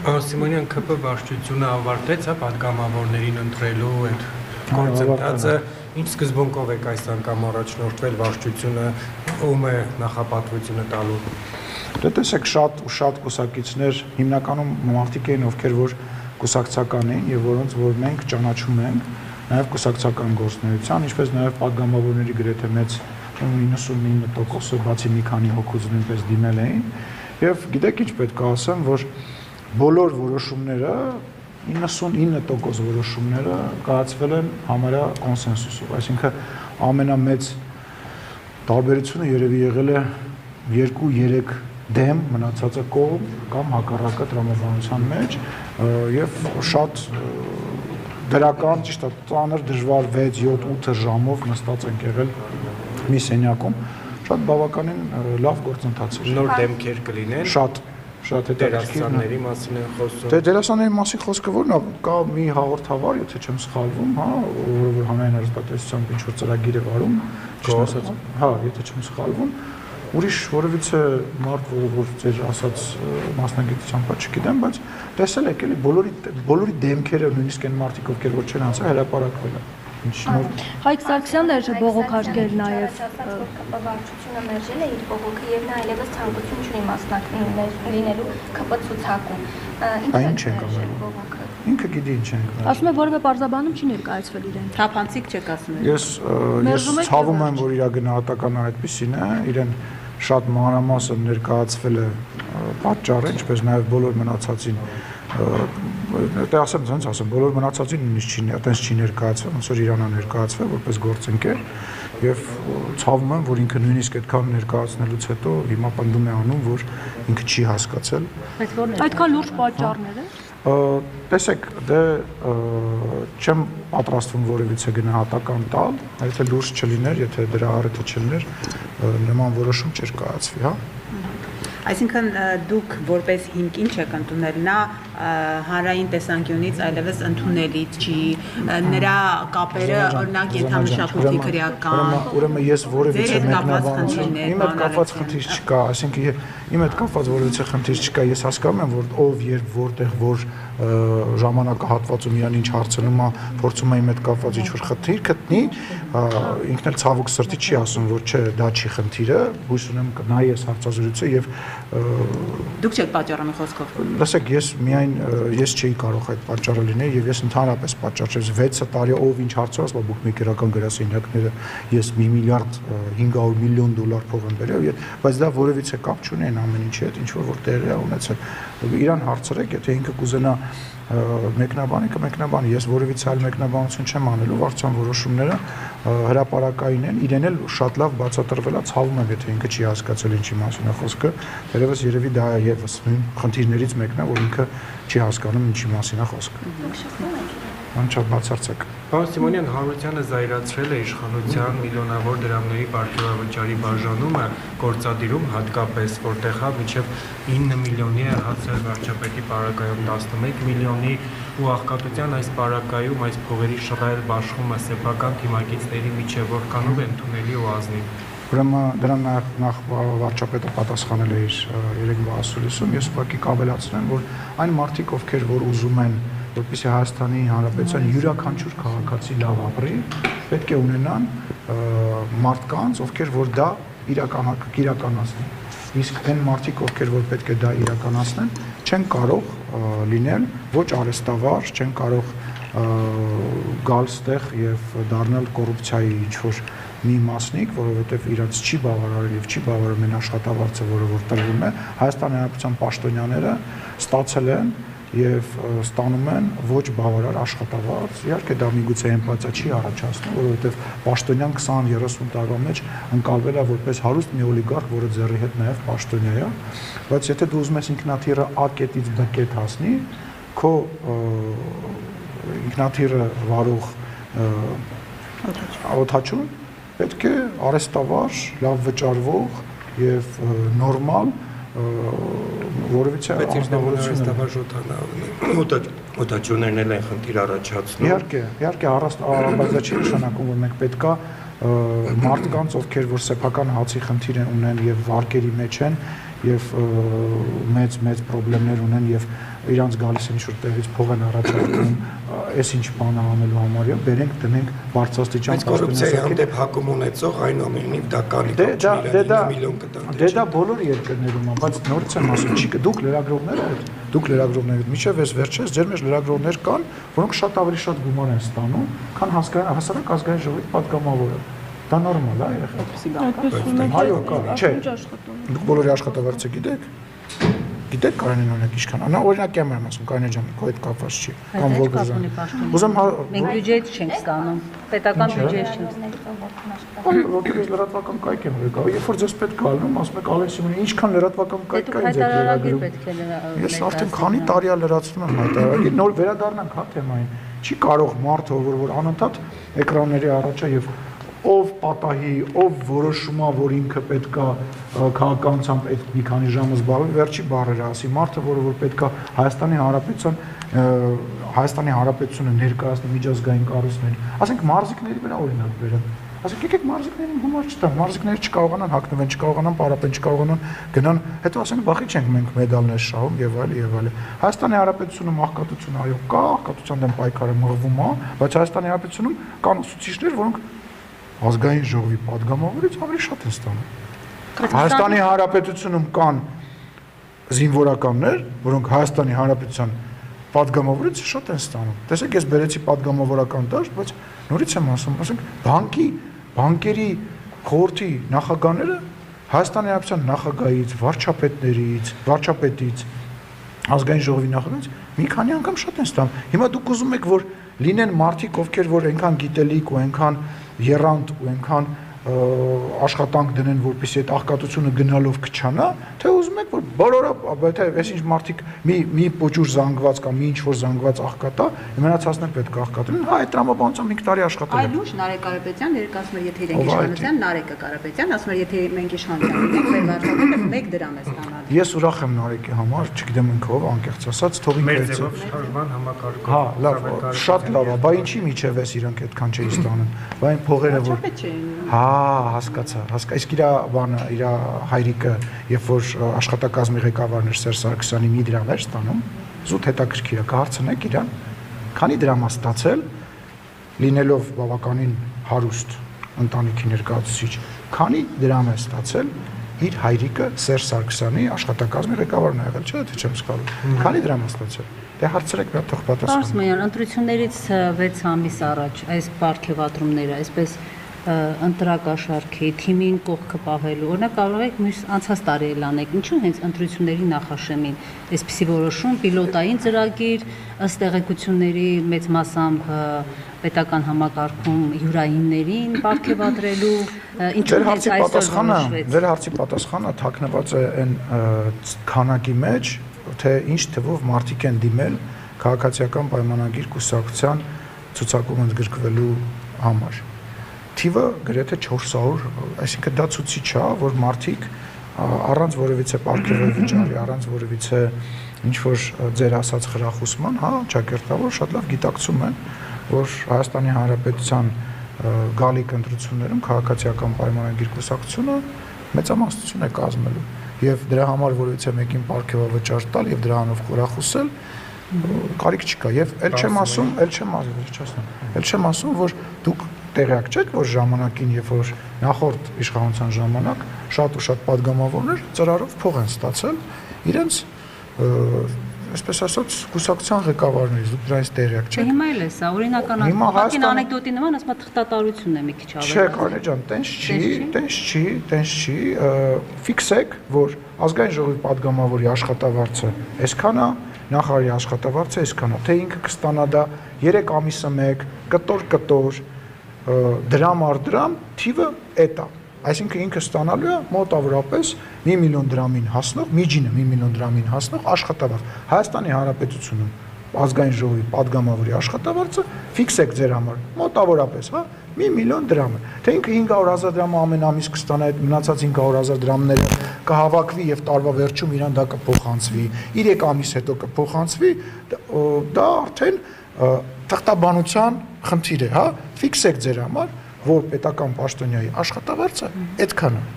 Սիմոնյան ԿՊ վարչությունը ավարտեց պատգամավորներին ընտրելու այդ գործընթացը, ինչ սկզբունքով եք այս անգամ առաջնորդվել վարչությունը, ում է նախապատվությունը տալու։ Դե տեսեք շատ կուսակիցներ հիմնականում մարդիկ էին, ովքեր որ կուսակցական էին եւ որոնց որ մենք ճանաչում ենք նաեւ կուսակցական գործունեության, ինչպես նաեւ պատգամավորների գրեթե մեծ 99%-ը բացի մի քանի հոգուց նույնպես դիմել էին եւ գիտեք ինչ պետք է ասեմ, որ բոլոր որոշումները 99% որոշումները կայացվել են համարյա կոնսենսուսով, այսինքն ամենամեծ տարբերությունը երևի եղել է 2-3 դեմ մնացածը կողմ կամ հակառակը տրամաբանության մեջ եւ շատ դրական, ճիշտ է, ծանր դժվար 6-7-8 ժամով նստած ենք եղել մի սենյակում, շատ բավականին լավ գործընթաց էր։ Նոր դեմքեր կլինեն։ Շատ դերասանների մասին են խոսում։ Դե դերասանների մասին խոսքը որն է, կա մի հաղորդավար, եթե չեմ սխալվում, հա, որը որ հանրային հեռուստատեսությամբ ինչ որ ծրագիր է վարում, ճիշտ ասած, հա, եթե չեմ սխալվում, ուրիշ որևիցե մարդ, որ ձեր ասած մասնագիտությամբ չգիտեմ, բայց տեսել եք էլի բոլորի դեմքերը, նույնիսկ այն մարդիկ, ովքեր որ չեն անցել, հրապարակվել են։ Հայկ Սարգսյանն էր բողոքարկել նաև վարչությունը մերժել է իր բողոքը եւ նա այլևս ցանկություն չունի մասնակցել լինելու ԿՊ ցուցակում։ Ինչ ենք ասել բողոքը։ Ինքը գիտի ինչ ենք։ Ասում է որևէ պարզաբանում չի ներկայացվել իրեն։ Թափանցիկ չեք ասում։ Ես ցավում եմ, որ իր գնահատականը այդպեսին է, իրեն շատ մանրամասն ներկայացվել է պատճառը, ինչպես նաև բոլոր մնացածին դե ասեմ, ոնց ասեմ, բոլոր մնացածին նույնիսկ չի, այտենց չի ներկայացվել, ոնց որ Իրանա ներկայացվել որպես գործընկեր եւ ցավում եմ, որ ինքը նույնիսկ այդքան ներկայացնելուց հետո հիմա պնդում է անում, որ ինքը չի հասկացել։ Այդքան լուրջ պատճառներ են։ Տեսեք, դե չեմ պատրաստվում որևիցե գնահատական տալ, եթե լուրջ չլիներ, եթե դրա առիթը չլիներ, նման որոշում չէր կայացվի, հա։ Այսինքն դուք որպես հիմք ինչ եք ընդունել, նա հանրային տեսանկյունից այլևս ընդունելի չի, նրա կապերը օրինակ ենթամշակույթի քրեական, ուրեմն ես որևիցե մեկնաբանություն, իմ հետ կապված խնդիր չկա, այսինքն իմ հետ կապված որևիցե խնդիր չկա, ես հասկանում եմ, որ ով երբ որտեղ որ ժամանակահատվածում իրան ինչ հարցնում է, փորձում է իմ հետ կապված ինչ-որ խնդիր գտնի, ինքն էլ ցավոք սրտի չի ասում, որ չէ, դա չի խնդիրը, հույս ունեմ կնայի այս հարցազրույցը եւ դուք չեք պատճառը խոսքով։ Լսեք, ես չէի կարող այդ պատճառը լինել եւ ես ընդհանրապես պատճառ չեմ 6 տարի ով ինչ հարցեր ասում, բուկմեյքերական գրասենյակները ես 1 միլիարդ 500 միլիոն դոլար փող եմ բերել, բայց դա որևիցե կապ չունի այն ամեն ինչի հետ, ինչ որ տեղի է ունեցել։ Իրան հարցրեք, եթե ինքը կուզենա մեկնաբանի, ես որևիցե այլ մեկնաբանություն չեմ անելու, վարչության որոշումները հրապարակային են, իրեն էլ շատ լավ բացատրվել է, ցավում եմ, եթե ինքը չի հասկացել ինչի մասին է խոսքը, դերևս երևի դա է եւս նույն խնդիրներից մեկն է, որ ինքը չի հասկանում ինչի մասին է խոսքը։ Անչափ բացարձակ։ Պարոն Սիմոնյան, Հարությունյանը զայրացրել է իշխանության միլիոնավոր դրամների պարգևավճարի բաժանումը գործադիրում հատկապես, որտեղ հա մինչև 9 միլիոնի է հասել վարչապետի պարագայում 11 միլիոնի ու աղքատության այս պարագայում այս փողերի շռայլ բաշխումը սեփական թիմակիցների միջև որքանով է ընդունելի ու ազնիվ։ Ուրեմն դրան նախ վարչապետը պատասխանել է իր երեկվա ասուլիսում, ես ուղղակի կավելացնեմ, որ այն մարդիկ, ովքեր որ ուզում են որպեսզի Հայաստանի Հանրապետության յուրաքանչյուր քաղաքացի լավ ապրի, պետք է ունենան մարդկանց, ովքեր որ դա իրականացնեն։ Իսկ այն մարդիկ, ովքեր որ պետք է դա իրականացնեն, չեն կարող լինել ոչ արհեստավար, չեն կարող գալ ստեղ եւ դառնալ կոռուպցիայի ինչ-որ մի մասնիկ, որովհետեւ իրանց չի բավարարել եւ չի բավարարում այն աշխատավարձը, որը որ տրվում է, Հայաստանի Հանրապետության պաշտոնյաները ստացել են եւ ստանում են ոչ բավարար աշխատավարձ։ Իհարկե դա միգուցե էմպաթիա չի առաջացնում, որովհետեւ պաշտոնյան 20-30 տարվա մեջ ընկալվել է որպես հարուստ մի օլիգարխ, որը ձեռի հետ նաեւ պաշտոնյա է, բայց եթե դու ուզում ես ինքնաթիռը A կետից B կետ հասնի, քո ինքնաթիռը վարող օդաչուն պետք է արհեստավար, լավ վճարվող եւ նորմալ որովհետեւ օտաչուներն են խնդիր առաջացնում։ Իհարկե, բայց դա չի նշանակում, որ մենք պետքա մարդկանց, ովքեր որ սեփական հացի խնդիր ունեն եւ վարկերի մեջ են եւ մեծ խնդիրներ ունեն եւ իրանց գալիս են ինչ-որ տեղից փող են առաջարկում, այս ինչ բանը անելու համար, բերենք դնենք բարձրաստիճան կոռուպցիայի հանդեպ հակում ունեցող այնուամենայնիվ դա կանի միլիոն կտան։ Դե դա բոլոր երկրներում է, բայց նորից եմ ասում, չի դուք լրագրողներ եք, միջև այս վերջերս ձեր մեջ լրագրողներ կան, որոնք շատ ավելի շատ գումար են ստանում, քան հասարակ ազգային ժողովի պատգամավորը։ Դա նորմալ է, երեխա։ Այո, կա, չէ։ Դուք բոլորի աշխատավարձը գիտեք Կարենին օրինակ ինչքան։ Նա օրինակ եմ ասում Կարենի ջան, քո հետ կապված չի։ Կամ Վոլգոզյան։ Ուզում մենք բյուջեից չենք ստանում, պետական բյուջեից չենք ստանում։ Ոգեշ լրատվական կայք եմ եկա։ Երբ որ ձեզ պետք է ալնում, ասում եք Ալեն Սիմոնյան, ինչքան լրատվական կայք կա ինձ հետ։ Ես արդեն քանի տարի է լրացնում եմ հայտարարել, նոր վերադառնանք հա թեմային։ Չի կարող մարդը, որ անընդհատ էկրանների առաջ է եւ ով պատահի, ով որոշում է, որ ինքը պետքա քաղաքականությամբ այդ մի քանի ժամ զբաղվի, վերջի բառերը ասի, մարդը, որ պետքա Հայաստանի Հանրապետությունը ներկայացնի միջազգային կառույցներին, ասենք մարզիկների վրա օրինակ բերեմ, ասենք եկեք մարզիկներին գումար չտան, մարզիկները չկարողանան հագնվեն, չկարողանան պարապեն, չկարողանան գնան, հետո ասեն բախի չենք մենք մեդալներ շահում եւ այլ։ Հայաստանի Հանրապետությունում աղքատություն այո կա, աղքատության դեմ պայքարը մղվում է, բայց Հայաստանի Հանրապետությունում կան ուսուցիչներ, որոնք ազգային ժողովի падգամավորից ավելի շատ են ստանում։ Հայաստանի Հանրապետությունում կան զինվորականներ, որոնք Հայաստանի Հանրապետության падգամավորից շատ են ստանում։ Տեսեք, ես բերեցի падգամավորական դաշտ, բայց նորից եմ ասում, ասենք բանկերի խորհրդի նախագահները Հայաստանի Հանրապետության նախագահից, վարչապետից, ազգային ժողովի նախագահից մի քանի անգամ շատ են ստանում։ Հիմա դուք ուզում եք, որ լինեն մարդիկ, ովքեր որ այնքան գիտելիք ու այնքան եռանդ ու այնքան աշխատանք դնեն, որպեսզի այդ աղքատությունը գնալով կչանա, թե ուզում եք, որ բոլորը, եթե այսինչ մարդիկ մի փոճուր զանգված կամ մի ինչ-որ զանգված աղքատա, մնացածներ պետք է աղքատեն, հա, այդ տրամաբանությամբ 5 տարի աշխատել է։ Այլ ուժ Նարեկ Կարապետյան, երբ ասում էր, եթե իրենք իշխանության, Նարեկը Կարապետյան, ասում էր, եթե մենք իշխանության ունենք, մեր վարչապետը 1 դրամ է ստանալու։ Ես ուրախ եմ Նարեկի համար, չգիտեմ ինքով, անկեղծ ասած, թողին մեր ձևով շարժման համակարգով։ Հա, լավ, շատ լավ է, բա ինչի միջև էս իրանք այդքան չէին ստանում։ Բա այն փողերը որ Հա, հասկացա։ Իսկ իր բանը, իր հայրիկը, երբ որ աշխատակազմի ղեկավարն էր Սերժ Սարգսյանի մի դրամ էր ստանում, զուտ հետաքրքիր է, կհարցնեք իրան, քանի դրամ է ստացել, լինելով բավականին հարուստ ընտանիքի ներկայացուցիչ, քանի դրամ է ստացել իր հայրիկը Սերժ Սարգսյանի աշխատակազմի ղեկավարն է եղել, չէ՞, թե չեմ սխալվում։ Քանի դրամ է ստացել։ Դե հարցրեք նա թող պատասխանի։ Պարսմյան, ընտրություններից 6 ամիս առաջ այս պարգևատրումները, այսպես ընտրակաշառքի թիմին կողքը պահելու, օրինակ կարող եք մյուս անցած տարի էլ անեք, ինչու հենց ընտրությունների նախաշեմին այսպիսի որոշում, պիլոտային ծրագիր, ըստ տեղեկությունների մեծ մասամբ պետական համակարգում յուրայիններին պարգևատրելու, ինչու հենց այսօր որոշվեց։ Ձեր հարցի պատասխանը թաքնված է այն քանակի մեջ, թե ինչ թվով մարդիկ են դիմել քաղաքացիական պայմանագիր կուսակցության ցուցակում ընդգրկվելու համար։ Թիվը գրեթե 400, այսինքն դա ցուցիչ է, որ մարդիկ առանց որևիցե պարգևի վճարի, առանց որևիցե ինչ-որ ձեր ասած խրախուսման, հա, ճակերտավոր շատ լավ գիտակցում են, որ Հայաստանի Հանրապետության գալիք ընտրություններում քաղաքացիական պայմանագիր կուսակցությունը մեծամասնություն է կազմելու եւ դրա համար որևիցե մեկին պարգևավճար տալ եւ դրանով խրախուսել կարիք չկա եւ ել չեմ ասում, որ դուք տեղյակ չեք, որ ժամանակին, երբ որ նախորդ իշխանության ժամանակ շատ ու շատ падգամավորներ ծրարով փող են ստացել իրենց այսպես ասած կուսակցության ղեկավարներից, դուք դրանից տեղյակ չեք։ Հիմա էլ է սա, օրինական անեկդոտի նման, ասում թղթատարությունն է մի քիչ ավելի։ Չէ, Կարենի ջան, տենց չի, ֆիքսեք, որ ազգային ժողովի падգամավորի աշխատավարձը այսքան է, նախարարի աշխատավարձը այսքան է, թե ինքը կստանա դա 3 ամիսը 1, կտոր դրամ առ դրամ թիվը էդ է, այսինքն ինքը ստանալու է մոտավորապես 1 միլիոն դրամին հասնող, միջինը 1 միլիոն դրամին հասնող աշխատավարձ։ Հայաստանի Հանրապետությունում ազգային ժողովի падգամավորի աշխատավարձը ֆիքսեք ձեր համար, մոտավորապես, հա, 1 միլիոն դրամ է։ Թե ինքը 500,000 դրամ ամեն ամիս կստանա, այդ մնացած 500,000 դրամները կհավաքվի եւ տարվա վերջում իրան դա կփոխանցվի, 3 ամիս հետո կփոխանցվի, դա արդեն թղթաբանության խնդիր է, հա, ֆիքսեք ձեր համար, որ պետական պաշտոնյայի աշխատավարձը այդքան է։